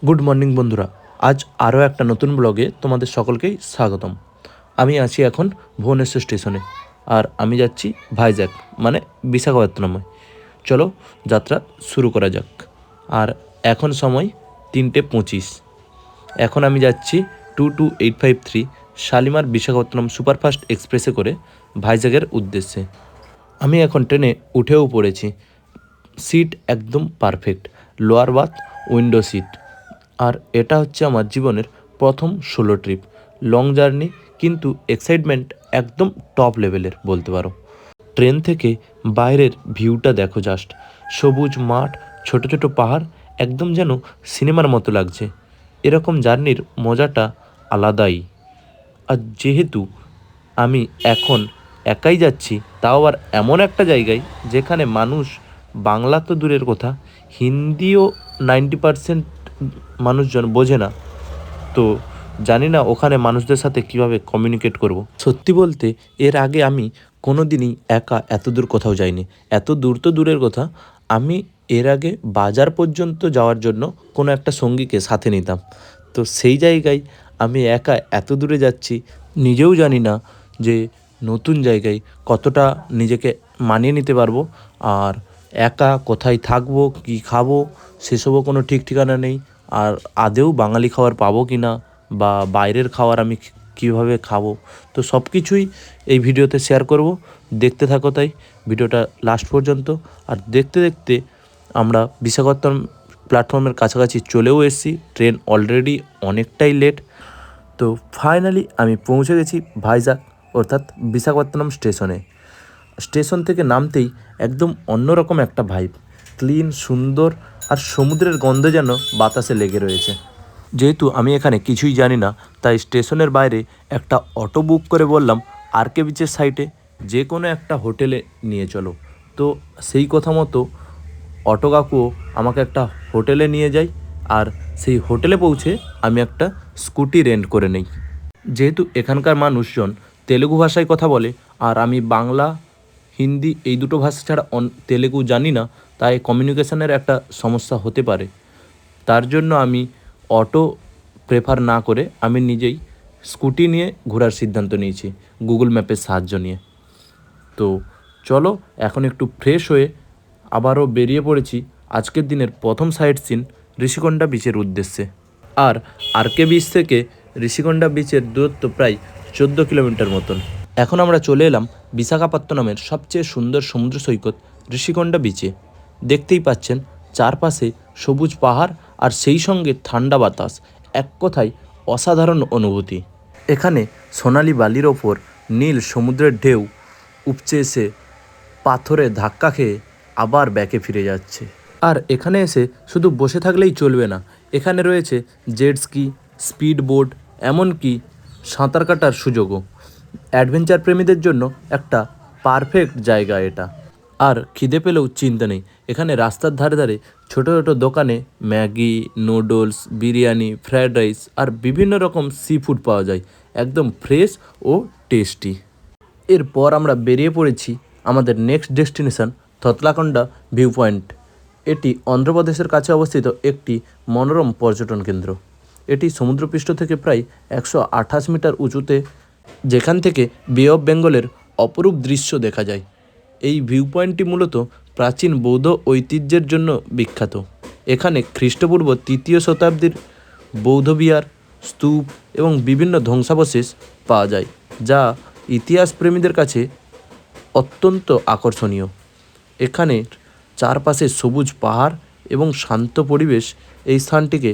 Good morning বন্ধুরা, আজ আরও একটা নতুন ব্লগে তোমাদের সকলকেই স্বাগতম। আমি আছি এখন ভুবনেশ্বর স্টেশনে, আর আমি যাচ্ছি ভাইজ্যাগ মানে বিশাখাপত্তনমে। চলো যাত্রা শুরু করা যাক। আর এখন সময় 3:25। এখন আমি যাচ্ছি 22853 শালিমার বিশাখাপত্তনম সুপারফাস্ট এক্সপ্রেসে করে ভাইজ্যাগের উদ্দেশ্যে। আমি এখন ট্রেনে উঠেও পড়েছি। সিট একদম perfect, lower berth, window seat. আর এটা হচ্ছে আমার জীবনের প্রথম সোলো ট্রিপ, লং জার্নি, কিন্তু এক্সাইটমেন্ট একদম টপ লেভেলের বলতে পারো। ট্রেন থেকে বাইরের ভিউটা দেখো জাস্ট, সবুজ মাঠ, ছোট ছোট পাহাড়, একদম যেন সিনেমার মতো লাগছে। এরকম জার্নির মজাটা আলাদাই। আর যেহেতু আমি এখন একাই যাচ্ছি, তাও আবার এমন একটা জায়গায় যেখানে মানুষ বাংলা তো দূরের কথা, হিন্দিও 90% মানুষজন বোঝে না। তো জানি না ওখানে মানুষদের সাথে কিভাবে কমিউনিকেট করব। সত্যি বলতে এর আগে আমি কোনো দিনই একা এত দূর কোথাও যাইনি। এত দূর তো দূরের কথা, আমি এর আগে বাজার পর্যন্ত যাওয়ার জন্য কোনো একটা সঙ্গীকে সাথে নিতাম। তো সেই জায়গায় আমি একা এত দূরে যাচ্ছি, নিজেও জানি না যে নতুন জায়গায় কতটা নিজেকে মানিয়ে নিতে পারবো। আর একা কোথায় থাকবো, কী খাবো, সেসবও কোনো ঠিক ঠিকানা নেই। আর আদৌ বাঙালি খাবার পাবো কি না, বা বাইরের খাবার আমি কীভাবে খাবো, তো সব কিছুই এই ভিডিওতে শেয়ার করব। দেখতে থাকো তাই ভিডিওটা লাস্ট পর্যন্ত। আর দেখতে দেখতে আমরা বিশাখাপত্তনম প্ল্যাটফর্মের কাছাকাছি চলেও এসেছি। ট্রেন অলরেডি অনেকটাই লেট। তো ফাইনালি আমি পৌঁছে গেছি ভাইজ্যাগ অর্থাৎ বিশাখাপত্তনম স্টেশনে। স্টেশন থেকে নামতেই একদম অন্যরকম একটা ভাইব, ক্লিন, সুন্দর, আর সমুদ্রের গন্ধ যেন বাতাসে লেগে রয়েছে। যেহেতু আমি এখানে কিছুই জানি না, তাই স্টেশনের বাইরে একটা অটো বুক করে বললাম আরকে বিচের সাইডে যে কোনো একটা হোটেলে নিয়ে চলো। তো সেই কথা মতো অটো কাকুও আমাকে একটা হোটেলে নিয়ে যায়। আর সেই হোটেলে পৌঁছে আমি একটা স্কুটি রেন্ট করে নেই। যেহেতু এখানকার মানুষজন তেলেগু ভাষায় কথা বলে, আর আমি বাংলা, হিন্দি এই দুটো ভাষা ছাড়া তেলেগু জানি না, তাই কমিউনিকেশনের একটা সমস্যা হতে পারে। তার জন্য আমি অটো প্রেফার না করে আমি নিজেই স্কুটি নিয়ে ঘোরার সিদ্ধান্ত নিয়েছি, গুগল ম্যাপের সাহায্য নিয়ে। তো চলো এখন একটু ফ্রেশ হয়ে আবারও বেরিয়ে পড়েছি আজকের দিনের প্রথম সাইট সিন ঋষিকোণা বিচের উদ্দেশ্যে। আর আরকে বিচ থেকে ঋষিকোণা বিচের দূরত্ব প্রায় 14 কিলোমিটার মতন। এখন আমরা চলে এলাম বিশাখাপত্তনমের সবচেয়ে সুন্দর সমুদ্র সৈকত ঋষিকোণা বিচে। দেখতেই পাচ্ছেন চারপাশে সবুজ পাহাড় আর সেই সঙ্গে ঠান্ডা বাতাস, এক কথায় অসাধারণ অনুভূতি। এখানে সোনালি বালির ওপর নীল সমুদ্রের ঢেউ উপচে এসে পাথরে ধাক্কা খেয়ে আবার ব্যাকে ফিরে যাচ্ছে। আর এখানে এসে শুধু বসে থাকলেই চলবে না, এখানে রয়েছে জেট স্কি, স্পিড বোট, এমনকি সাঁতার কাটার সুযোগও। অ্যাডভেঞ্চার প্রেমীদের জন্য একটা পারফেক্ট জায়গা এটা। আর খিদে পেলেও চিন্তা নেই, এখানে রাস্তার ধারে ধারে ছোটো ছোটো দোকানে Maggi, noodles, biryani, fried rice আর বিভিন্ন রকম সি ফুড পাওয়া যায়, একদম ফ্রেশ ও টেস্টি। এরপর আমরা বেরিয়ে পড়েছি আমাদের নেক্সট ডেস্টিনেশন থতলাকন্ডা ভিউ পয়েন্ট। এটি অন্ধ্রপ্রদেশের কাছে অবস্থিত একটি মনোরম পর্যটন কেন্দ্র। এটি সমুদ্রপৃষ্ঠ থেকে প্রায় 128 মিটার উঁচুতে, যেখান থেকে বে অফ বেঙ্গলের অপরূপ দৃশ্য দেখা যায়। এই ভিউ পয়েন্টটি মূলত প্রাচীন বৌদ্ধ ঐতিহ্যের জন্য বিখ্যাত। এখানে খ্রিস্টপূর্ব 3য় শতাব্দীর বৌদ্ধবিহার, স্তূপ এবং বিভিন্ন ধ্বংসাবশেষ পাওয়া যায়, যা ইতিহাস প্রেমীদের কাছে অত্যন্ত আকর্ষণীয়। এখানের চারপাশে সবুজ পাহাড় এবং শান্ত পরিবেশ এই স্থানটিকে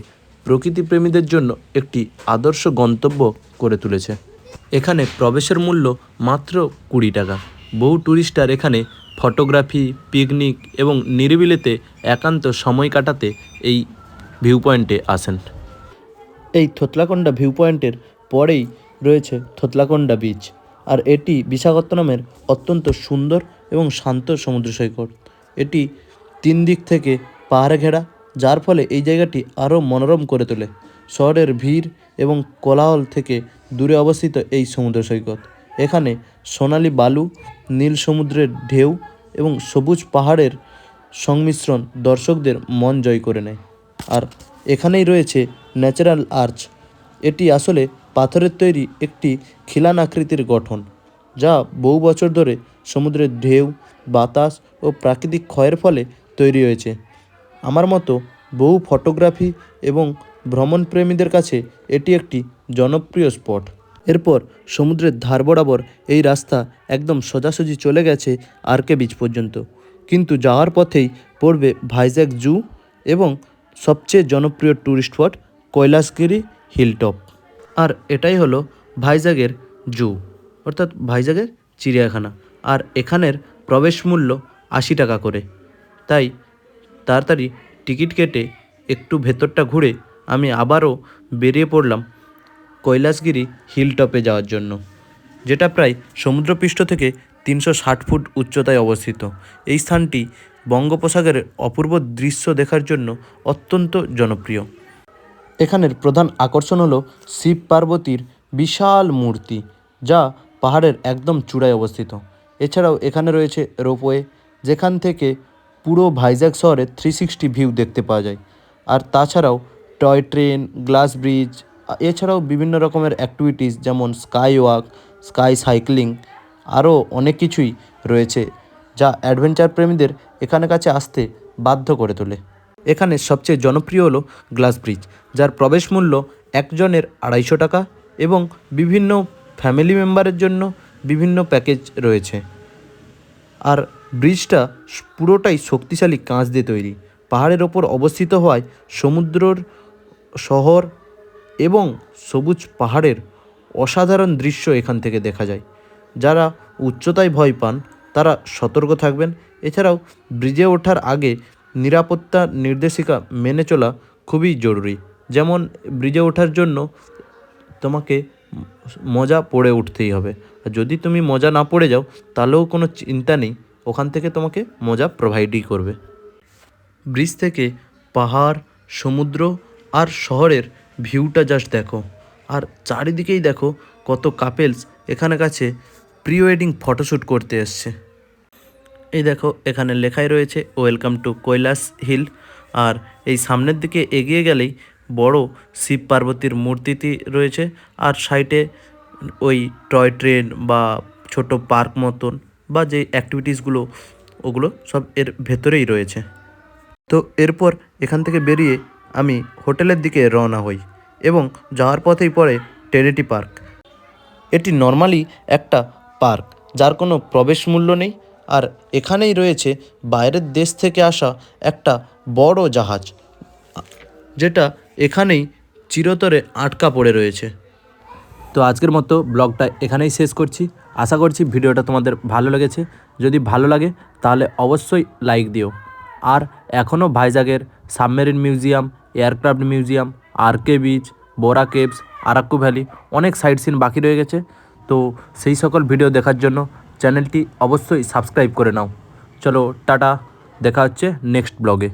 প্রকৃতিপ্রেমীদের জন্য একটি আদর্শ গন্তব্য করে তুলেছে। এখানে প্রবেশের মূল্য মাত্র 20 টাকা। বহু ট্যুরিস্টার এখানে ফটোগ্রাফি, পিকনিক এবং নিরিবিলিতে একান্ত সময় কাটাতে এই ভিউ পয়েন্টে আসেন। এই থতলাকন্ডা ভিউ পয়েন্টের পরেই রয়েছে থতলাকন্ডা বিচ, আর এটি বিশাখাপত্তনমের অত্যন্ত সুন্দর এবং শান্ত সমুদ্র সৈকত। এটি 3 দিক থেকে পাহাড়ে ঘেরা, যার ফলে এই জায়গাটি আরও মনোরম করে তোলে। শহরের ভিড় এবং কোলাহল থেকে দূরে অবস্থিত এই সমুদ্র সৈকত, এখানে সোনালি বালু, নীল সমুদ্রের ঢেউ এবং সবুজ পাহাড়ের সংমিশ্রণ দর্শকদের মন জয় করে নেয়। আর এখানেই রয়েছে ন্যাচারাল আর্চ। এটি আসলে পাথরের তৈরি একটি খিলান আকৃতির গঠন, যা বহু বছর ধরে সমুদ্রের ঢেউ, বাতাস ও প্রাকৃতিক ক্ষয়ের ফলে তৈরি হয়েছে। আমার মতো বহু ফটোগ্রাফি এবং ভ্রমণপ্রেমীদের কাছে এটি একটি জনপ্রিয় স্পট। এরপর সমুদ্রের ধার বরাবর এই রাস্তা একদম সোজাসুজি চলে গেছে আরকে বিচ পর্যন্ত, কিন্তু যাওয়ার পথেই পড়বে ভাইজ্যাক জু এবং সবচেয়ে জনপ্রিয় ট্যুরিস্ট স্পট কৈলাসগিরি হিলটপ। আর এটাই হলো ভাইজ্যাগের জু, অর্থাৎ ভাইজ্যাগের চিড়িয়াখানা। আর এখানের প্রবেশ মূল্য 80 টাকা করে। তাই তাড়াতাড়ি টিকিট কেটে একটু ভেতরটা ঘুরে আমি আবারও বেরিয়ে পড়লাম কৈলাসগিরি হিলটপে যাওয়ার জন্য, যেটা প্রায় সমুদ্রপৃষ্ঠ থেকে 360 ফুট উচ্চতায় অবস্থিত। এই স্থানটি বঙ্গোপসাগরের অপূর্ব দৃশ্য দেখার জন্য অত্যন্ত জনপ্রিয়। এখানের প্রধান আকর্ষণ হলো শিব পার্বতীর বিশাল মূর্তি, যা পাহাড়ের একদম চূড়ায় অবস্থিত। এছাড়াও এখানে রয়েছে রোপওয়ে, যেখান থেকে পুরো ভাইজ্যাগ শহরের 360 ভিউ দেখতে পাওয়া যায়। আর তাছাড়াও টয় ট্রেন, গ্লাস ব্রিজ, এছাড়াও বিভিন্ন রকমের অ্যাক্টিভিটিস যেমন স্কাই ওয়াক, স্কাই সাইক্লিং, আরও অনেক কিছুই রয়েছে, যা অ্যাডভেঞ্চার প্রেমীদের এখানে কাছে আসতে বাধ্য করে তোলে। এখানে সবচেয়ে জনপ্রিয় হলো গ্লাস ব্রিজ, যার প্রবেশ মূল্য একজনের 250 টাকা এবং বিভিন্ন ফ্যামিলি মেম্বারের জন্য বিভিন্ন প্যাকেজ রয়েছে। আর ব্রিজটা পুরোটাই শক্তিশালী কাঁচ দিয়ে তৈরি। পাহাড়ের ওপর অবস্থিত হওয়ায় সমুদ্রর শহর এবং সবুজ পাহাড়ের অসাধারণ দৃশ্য এখান থেকে দেখা যায়। যারা উচ্চতায় ভয় পান তারা সতর্ক থাকবেন। এছাড়াও ব্রিজে ওঠার আগে নিরাপত্তা নির্দেশিকা মেনে চলা খুবই জরুরি। যেমন ব্রিজে ওঠার জন্য তোমাকে মোজা পরে উঠতেই হবে। আর যদি তুমি মোজা না পরে যাও তাহলেও কোনো চিন্তা নেই, ওখান থেকে তোমাকে মোজা প্রোভাইডই করবে। ব্রিজ থেকে পাহাড়, সমুদ্র আর শহরের ভিউটা জাস্ট দেখো। আর চারিদিকেই দেখো কত কাপেলস এখানে কাছে প্রি ওয়েডিং ফটোশ্যুট করতে এসছে। এই দেখো এখানে লেখাই রয়েছে ওয়েলকাম টু কৈলাস হিল। আর এই সামনের দিকে এগিয়ে গেলেই বড় শিব পার্বতীর মূর্তিটি রয়েছে। আর সাইডে ওই টয় ট্রেন বা ছোট পার্ক মতন বা যে অ্যাক্টিভিটিসগুলো ওগুলো সব এর ভেতরেই রয়েছে। তো এরপর এখান থেকে বেরিয়ে আমি হোটেলের দিকে রওনা হই এবং যাওয়ার পথেই পড়ে টেরিটি পার্ক। এটি নর্মালি একটা পার্ক, যার কোনো প্রবেশ মূল্য নেই। আর এখানেই রয়েছে বাইরের দেশ থেকে আসা একটা বড় জাহাজ, যেটা এখানেই চিরতরে আটকা পড়ে রয়েছে। তো আজকের মতো ব্লগটা এখানেই শেষ করছি। আশা করছি ভিডিওটা তোমাদের ভালো লেগেছে। যদি ভালো লাগে তাহলে অবশ্যই লাইক দিও। আর এখনও ভাইজ্যাগের submarine museum, aircraft museum, RK beach, Borra caves, Araku valley অনেক সাইট সিন বাকি রয়ে গেছে। তো সেই সকল ভিডিও দেখার জন্য চ্যানেলটি অবশ্যই সাবস্ক্রাইব করে নাও। চলো টাটা, দেখা হচ্ছে নেক্সট ব্লগে।